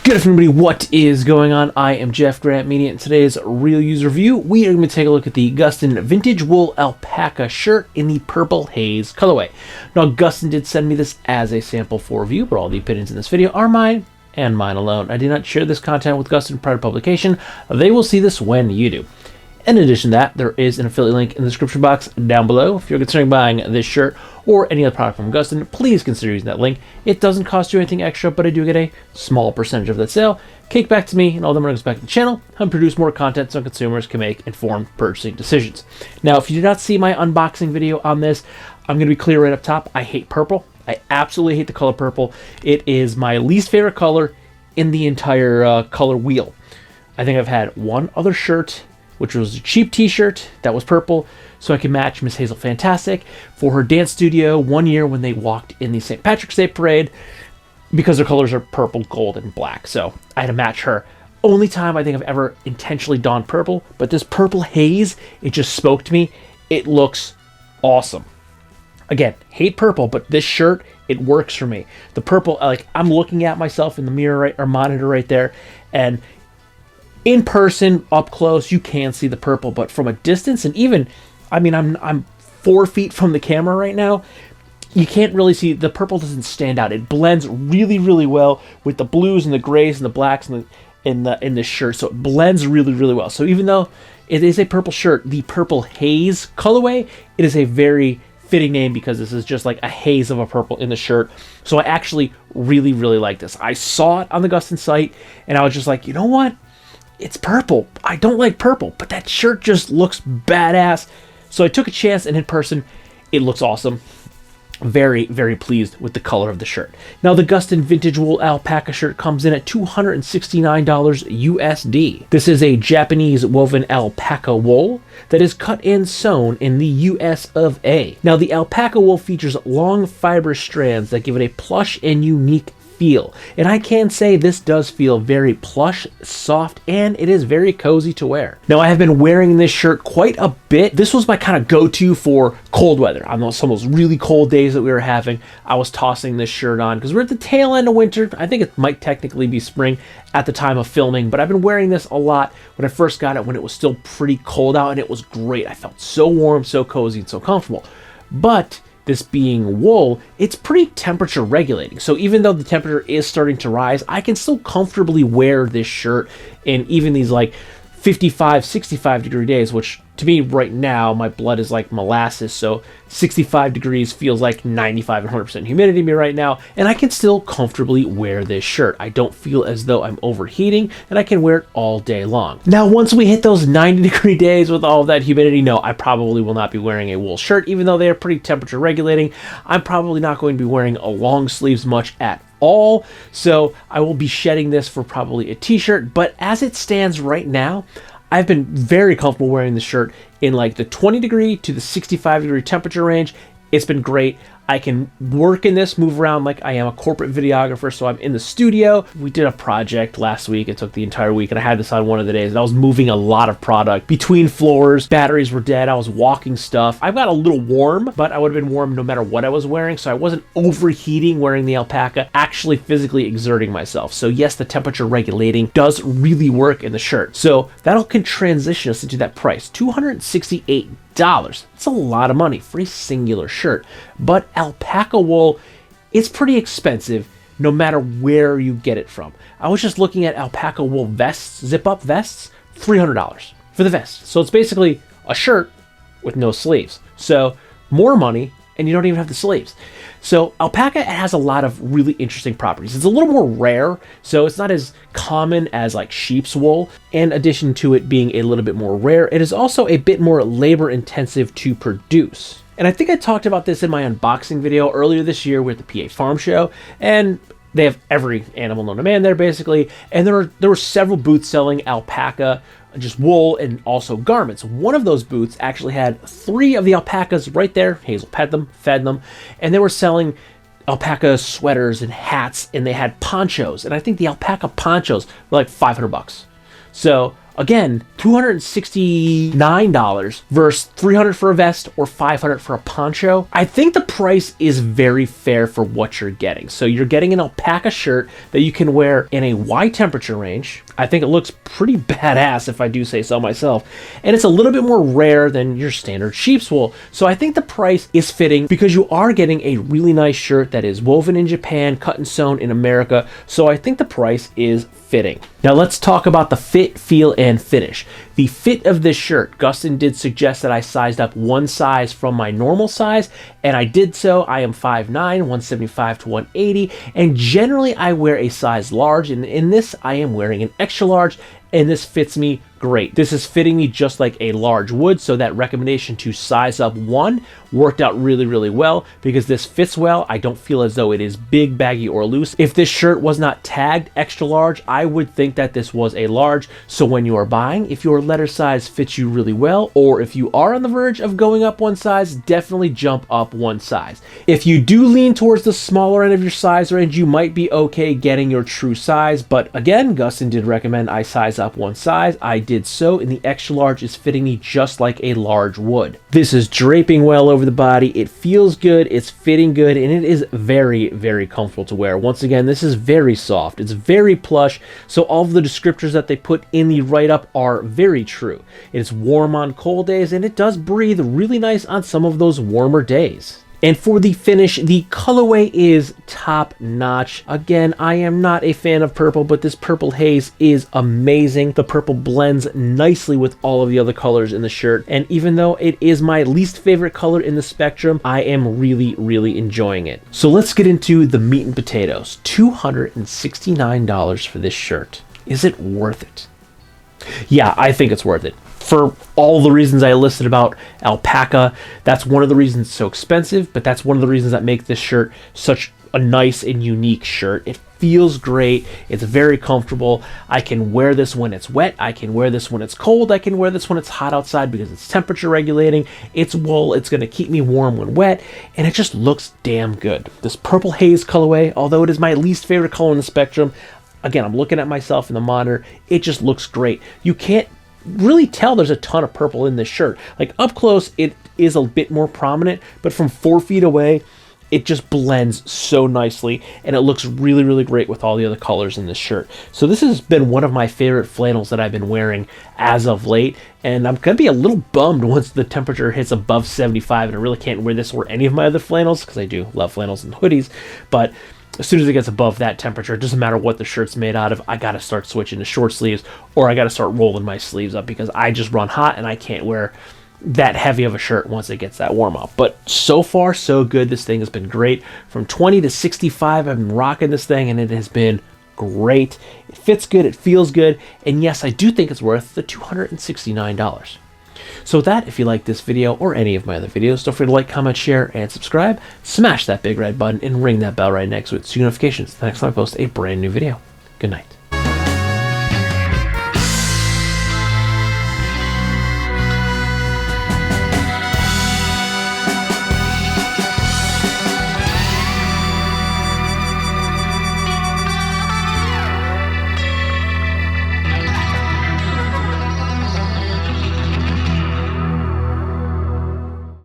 Good afternoon, everybody. What is going on? I am Jeff GrantMEDIA. In today's real user review, we are going to take a look at the Gustin Vintage Wool Alpaca shirt in the purple haze colorway. Now, Gustin did send me this as a sample for review, but all the opinions in this video are mine and mine alone. I did not share this content with Gustin prior to publication. They will see this when you do. In addition to that, there is an affiliate link in the description box down below. If you're considering buying this shirt or any other product from Gustin, please consider using that link. It doesn't cost you anything extra, but I do get a small percentage of that sale. Kick back to me, and all the money goes back to the channel and produce more content so consumers can make informed purchasing decisions. Now, if you did not see my unboxing video on this, I'm going to be clear right up top. I hate purple. I absolutely hate the color purple. It is my least favorite color in the entire color wheel. I think I've had one other shirt, which was a cheap t-shirt that was purple, so I could match Miss Hazel Fantastic for her dance studio one year when they walked in the St. Patrick's Day parade, because their colors are purple, gold, and black. So I had to match her. Only time I think I've ever intentionally donned purple, but this purple haze, it just spoke to me. It looks awesome. Again, hate purple, but this shirt, it works for me. The purple, like, I'm looking at myself in the mirror or monitor right there, and in person, up close, you can see the purple, but from a distance, and even, I mean, I'm 4 feet from the camera right now, you can't really see. The purple doesn't stand out. It blends really, really well with the blues and the grays and the blacks and in the shirt, so it blends really, really well. So even though it is a purple shirt, the purple haze colorway, it is a very fitting name because this is just like a haze of a purple in the shirt. So I actually really, really like this. I saw it on the Gustin site, and I was just like, you know what? It's purple. I don't like purple, but that shirt just looks badass. So I took a chance, and in person, it looks awesome. Very, very pleased with the color of the shirt. Now, the Gustin Vintage Wool Alpaca shirt comes in at $269 USD. This is a Japanese woven alpaca wool that is cut and sewn in the US of A. Now, the alpaca wool features long fibrous strands that give it a plush and unique feel, and I can say this does feel very plush, soft, and it is very cozy to wear. Now, I have been wearing this shirt quite a bit. This was my kind of go-to for cold weather. On some of those really cold days that we were having, I was tossing this shirt on because we're at the tail end of winter. I think it might technically be spring at the time of filming, but I've been wearing this a lot when I first got it, when it was still pretty cold out, and it was great. I felt so warm, so cozy, and so comfortable. But this being wool, it's pretty temperature regulating. So even though the temperature is starting to rise, I can still comfortably wear this shirt in even these like 55, 65 degree days, which to me right now, my blood is like molasses. So 65 degrees feels like 95 and 100% humidity to me right now. And I can still comfortably wear this shirt. I don't feel as though I'm overheating, and I can wear it all day long. Now, once we hit those 90 degree days with all of that humidity, no, I probably will not be wearing a wool shirt, even though they are pretty temperature regulating. I'm probably not going to be wearing a long sleeves much at all. So I will be shedding this for probably a t-shirt, but as it stands right now, I've been very comfortable wearing this shirt in like the 20 degree to the 65 degree temperature range. It's been great. I can work in this, move around like I am a corporate videographer, so I'm in the studio. We did a project last week. It took the entire week, and I had this on one of the days, and I was moving a lot of product between floors. Batteries were dead. I was walking stuff. I got a little warm, but I would have been warm no matter what I was wearing, so I wasn't overheating wearing the alpaca, actually physically exerting myself. So yes, the temperature regulating does really work in the shirt. So that'll can transition us into that price, $268. It's a lot of money for a singular shirt, but alpaca wool is pretty expensive no matter where you get it from. I was just looking at alpaca wool vests, zip-up vests, $300 for the vest. So it's basically a shirt with no sleeves. So more money, and you don't even have the sleeves. So alpaca has a lot of really interesting properties. It's a little more rare, so it's not as common as like sheep's wool. In addition to it being a little bit more rare, it is also a bit more labor intensive to produce. And I think I talked about this in my unboxing video earlier this year with the PA Farm Show, and they have every animal known to man there basically, and there were several booths selling alpaca, just wool, and also garments. One of those booths actually had 3 of the alpacas right there. Hazel pet them, fed them, and they were selling alpaca sweaters and hats, and they had ponchos, and I think the alpaca ponchos were like $500. So Again, $269 versus $300 for a vest or $500 for a poncho. I think the price is very fair for what you're getting. So you're getting an alpaca shirt that you can wear in a wide temperature range. I think it looks pretty badass, if I do say so myself. And it's a little bit more rare than your standard sheep's wool. So I think the price is fitting because you are getting a really nice shirt that is woven in Japan, cut and sewn in America. So I think the price is fitting. Now let's talk about the fit, feel, and finish. The fit of this shirt, Gustin did suggest that I sized up one size from my normal size, and I did so. I am 5'9", 175 to 180, and generally I wear a size large, and in this I am wearing an extra large, and this fits me great. This is fitting me just like a large would, so that recommendation to size up one worked out really, really well because this fits well. I don't feel as though it is big, baggy, or loose. If this shirt was not tagged extra large, I would think that this was a large. So when you are buying, if your letter size fits you really well, or if you are on the verge of going up one size, definitely jump up one size. If you do lean towards the smaller end of your size range, you might be okay getting your true size. But again, Gustin did recommend I size up one size. I did so, and the extra large is fitting me just like a large would. This is draping well over the body. It feels good, it's fitting good, and it is very, very comfortable to wear. Once again, this is very soft, it's very plush, so all of the descriptors that they put in the write-up are very true. It's warm on cold days, and it does breathe really nice on some of those warmer days. And for the finish, the colorway is top notch. Again, I am not a fan of purple, but this purple haze is amazing. The purple blends nicely with all of the other colors in the shirt. And even though it is my least favorite color in the spectrum, I am really, really enjoying it. So let's get into the meat and potatoes. $269 for this shirt. Is it worth it? Yeah, I think it's worth it. For all the reasons I listed about alpaca, that's one of the reasons it's so expensive, but that's one of the reasons that make this shirt such a nice and unique shirt. It feels great, it's very comfortable. I can wear this when it's wet, I can wear this when it's cold, I can wear this when it's hot outside because it's temperature regulating, it's wool, it's going to keep me warm when wet, and it just looks damn good. This purple haze colorway, although it is my least favorite color in the spectrum, again, I'm looking at myself in the monitor, it just looks great. You can't really tell there's a ton of purple in this shirt. Like up close, it is a bit more prominent, but from 4 feet away, it just blends so nicely, and it looks really, really great with all the other colors in this shirt. So this has been one of my favorite flannels that I've been wearing as of late, and I'm gonna be a little bummed once the temperature hits above 75, and I really can't wear this or any of my other flannels, because I do love flannels and hoodies, but as soon as it gets above that temperature, it doesn't matter what the shirt's made out of, I gotta start switching to short sleeves, or I gotta start rolling my sleeves up because I just run hot and I can't wear that heavy of a shirt once it gets that warm up. But so far, so good. This thing has been great. From 20 to 65, I've been rocking this thing, and it has been great. It fits good, it feels good, and yes, I do think it's worth the $269. So with that, if you like this video or any of my other videos, don't forget to like, comment, share, and subscribe. Smash that big red button and ring that bell right next to it so you get notifications the next time I post a brand new video. Good night.